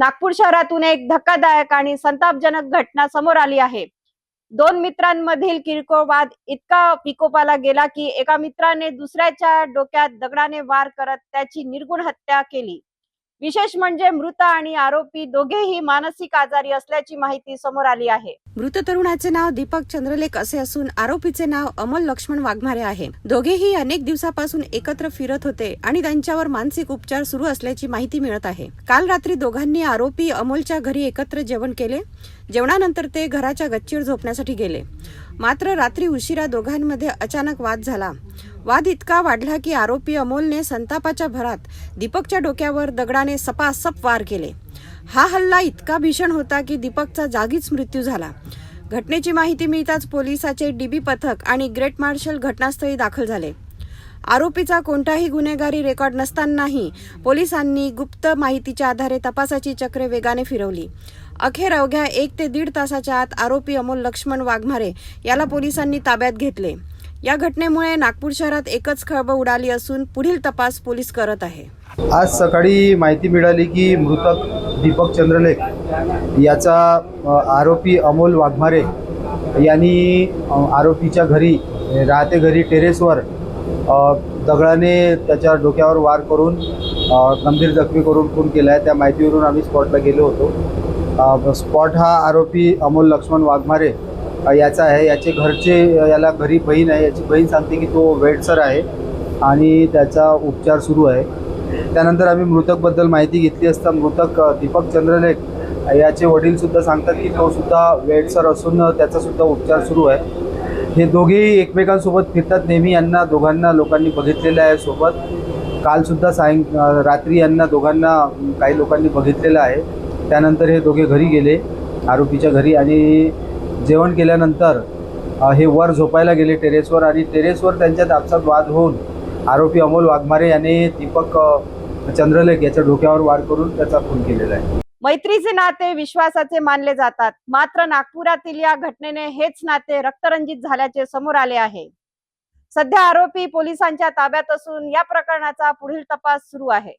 नागपूर शहरातून एक धक्कादायक आणि संतापजनक घटना समोर आली आहे। दोन मित्रांमधील किरकोळ वाद इतका विकोपाला गेला की एका मित्राने दुसऱ्याच्या डोक्यात दगडाने वार करत त्याची निर्गुण हत्या केली। विशेष म्हणजे मृत आणि आरोपी दोघेही मानसिक आजारी असल्याची माहिती समोर आली आहे। मृत तरुणाचे नाव दीपक चंद्रलेख असे असून आरोपीचे नाव अमोल लक्ष्मण वाघमारे आहे। दोघेही अनेक दिवसापासून एकत्र फिरत होते आणि त्यांच्यावर मानसिक उपचार सुरू असल्याची माहिती मिळत आहे। काल रात्री दोघांनी आरोपी अमोलच्या घरी एकत्र जेवण केले। जेवणानंतर ते घराच्या गच्चीवर झोपण्यासाठी गेले। मात्र रात्री उशिरा दोघांमध्ये अचानक वाद झाला। वाद इतका वाढला की आरोपी अमोलने संतापाच्या भरात दीपकच्या डोक्यावर दगडाने सपासप वार केले। हा हल्ला इतका भीषण होता की दीपकचा जागीच मृत्यू झाला। घटनेची माहिती मिळताच पोलिसांचे डीबी पथक आणि ग्रेट मार्शल घटनास्थळी दाखल झाले। आरोपीचा कोणताही गुन्हेगारी रेकॉर्ड नसतानाही पोलिसांनी गुप्त माहितीच्या आधारे तपासाची चक्रे वेगाने फिरवली। अखेर अवघ्या 1 ते 1.5 तासाच्या आत आरोपी अमोल लक्ष्मण वाघमारे याला पोलिसांनी ताब्यात घेतले। या घटनेमुळे नागपूर शहरात एकच खळबळ उडाली असून पुढील तपास पोलीस करत आहे। आज सकाळी माहिती मिळाली की मृतक दीपक चंद्रलेख याचा आरोपी अमोल वाघमारे यांनी आरोपीच्या घरी राहते घरी टेरेसवर दगडाने त्याच्या डोक्यावर वार करून गंभीर जखमी करून खून केला आहे। त्या माहितीवरून आम्ही स्पॉटला गेलो होतो। स्पॉट हा आरोपी अमोल लक्ष्मण वाघमारे याचा आहे। याचे घरचे याला घरी बहीण आहे। याची बहीण सांगते की तो वेडसर आहे आणि त्याचा उपचार सुरू आहे। त्यानंतर आम्ही मृतकबद्दल माहिती घेतली असता मृतक दीपक चंद्रलेख याचे वडीलसुद्धा सांगतात की तो सुद्धा वेडसर असून त्याचासुद्धा उपचार सुरू आहे। हे दोघेही एकमेकांसोबत फिरतात नेहमी। यांना दोघांना लोकांनी बघितलेलं आहे सोबत। कालसुद्धा रात्री यांना दोघांना काही लोकांनी बघितलेलं आहे। त्यानंतर हे दोघे घरी गेले आरोपीच्या घरी आणि जेवण केल्यानंतर हे वर झोपायला गेले टेरेसवर आणि टेरेसवर त्यांच्यात आपसात वाद होऊन आरोपी अमोल वाघमारे याने दीपक चंद्रलेख याच्या डोक्यावर वार करून त्याचा खून केलेला आहे। मैत्रीचे नाते विश्वासाचे मानले जातात, मात्र नागपुरातील या घटनेने हेच नाते रक्तरंजित झाल्याचे समोर आले आहे। सध्या आरोपी पोलिसांच्या ताब्यात असून या प्रकरणाचा पुढील तपास सुरू आहे।